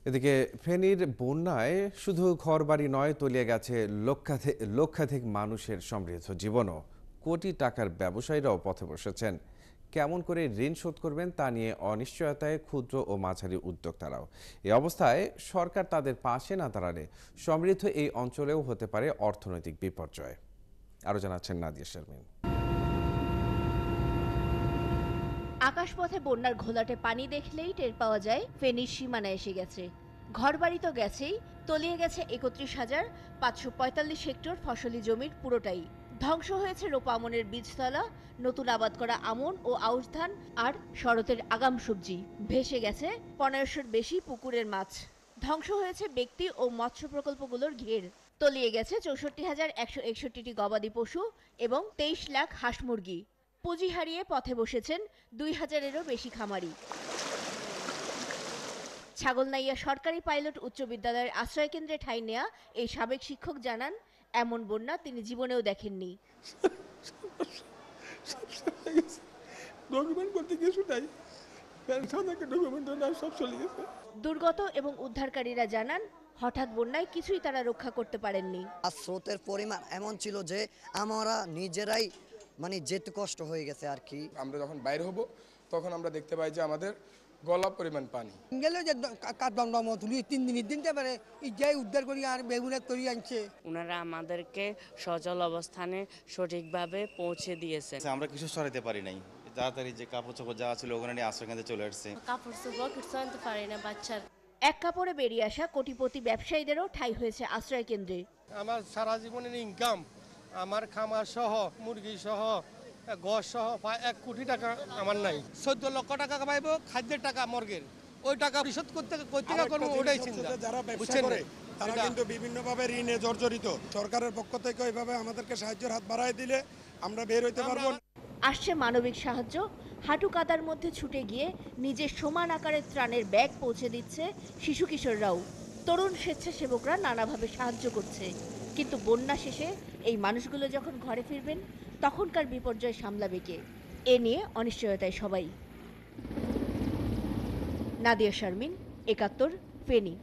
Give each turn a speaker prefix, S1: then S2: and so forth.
S1: এদিকে ফেনীর বন্যায় শুধু ঘরবাড়ি নয়, তলিয়ে গেছে লক্ষাধিক মানুষের সমৃদ্ধ জীবনও। কোটি টাকার ব্যবসায়ীরাও পথে বসেছেন। কেমন করে ঋণ শোধ করবেন তা নিয়ে অনিশ্চয়তায় ক্ষুদ্র ও মাঝারি উদ্যোক্তারাও। এই অবস্থায় সরকার তাদের পাশে না দাঁড়ালে সমৃদ্ধ এই অঞ্চলেও হতে পারে অর্থনৈতিক বিপর্যয়। আরও জানাচ্ছেন নাদিয়া শারমিন।
S2: আকাশপথে বন্যার ঘোলাটে পানি দেখলেই টের পাওয়া যায় ফেনীর সীমানা এসে গেছে। ঘরবাড়ি তো গেছেই, তলিয়ে গেছে ৩১,৫৪৫ হেক্টর ফসলি জমির পুরোটাই। ধ্বংস হয়েছে রোপা আমনের বীজতলা, নতুন আবাদ করা আমন ও আউশ ধান আর শরতের আগাম সবজি। ভেসে গেছে ১৫০০-র বেশি পুকুরের মাছ। ধ্বংস হয়েছে ব্যক্তি ও মৎস্য প্রকল্পগুলোর ঘের। তলিয়ে গেছে ৬৪,১৬১টি গবাদি পশু এবং ২৩ লাখ হাঁস মুরগি। পুঁজি হারিয়ে পথে বসেছেন ২,০০০-এরও বেশি খামারি। ছাগলনাইয়া সরকারি পাইলট উচ্চ বিদ্যালয়ের আশ্রয়কেন্দ্রে ঠাঁই নেয়া এই সাবেক শিক্ষক জানান, এমন বন্যা তিনি জীবনেও দেখেননি। দুর্গত এবং উদ্ধারকারীরা জানান, হঠাৎ বন্যায় কিছুই তারা রক্ষা করতে পারেননি।
S3: আর স্রোতের পরিমাণ এমন ছিল যে আমরা নিজেরাই যেতে কষ্ট হয়ে গেছে আর কি।
S4: আমরা যখন বাইরে হব তখন আমরা দেখতে পাই যে আমাদের গলা পরিমাণ পানি
S5: গেলে যে কাঠদম তুলি 3 দিনতে পারে যাই উদ্ধার করি আর বেগুনের তৈরি আনছে।
S6: ওনারা আমাদেরকে সচল অবস্থানে সঠিকভাবে পৌঁছে দিয়েছে।
S7: আমরা কিছু সরাইতে পারি নাই, তাড়াতাড়ি যে কাপড় চোপড় যা ছিল ওখানে নিয়ে আশ্রয়কেন্দ্রে চলে আসছে।
S8: কাপড় চোপড় কিছু আনতে পারি না বাচ্চার।
S2: এক কাপড়ে বেরিয়ে আসা কোটিপতি ব্যবসায়ীদেরও ঠাঁই হয়েছে আশ্রয়কেন্দ্রে।
S5: আমার সারা জীবনের ইনকাম, আমার খামার সহ মুরগি সহ গছ সহ 1 কোটি টাকা আমার নাই। 14 লক্ষ টাকা পাইব খাদ্যের টাকা মর্গের, ওই টাকা পরিশোধ করতে করবো ওটাই চিন্তা।
S9: যারা ব্যবসা করে তারা কিন্তু বিভিন্নভাবে ঋণে জর্জরিত। সরকারের পক্ষ থেকে ওইভাবে আমাদেরকে সাহায্যের হাত বাড়ায় দিলে আমরা বের হইতে পারবো।
S2: আসছে মানবিক সাহায্য। হাঁটু কাদার মধ্যে ছুটে গিয়ে নিজের সমান আকারের ত্রাণের ব্যাগ পৌঁছে দিচ্ছে শিশু কিশোররাও। তরুণ স্বেচ্ছাসেবকরা নানাভাবে সাহায্য করছে। কিন্তু বন্যা শেষে এই মানুষগুলো যখন ঘরে ফিরবেন, তখনকার বিপর্যয় সামলাবে কে? এ নিয়ে অনিশ্চয়তায় সবাই। নাদিয়া শারমিন, ৭১, ফেনী।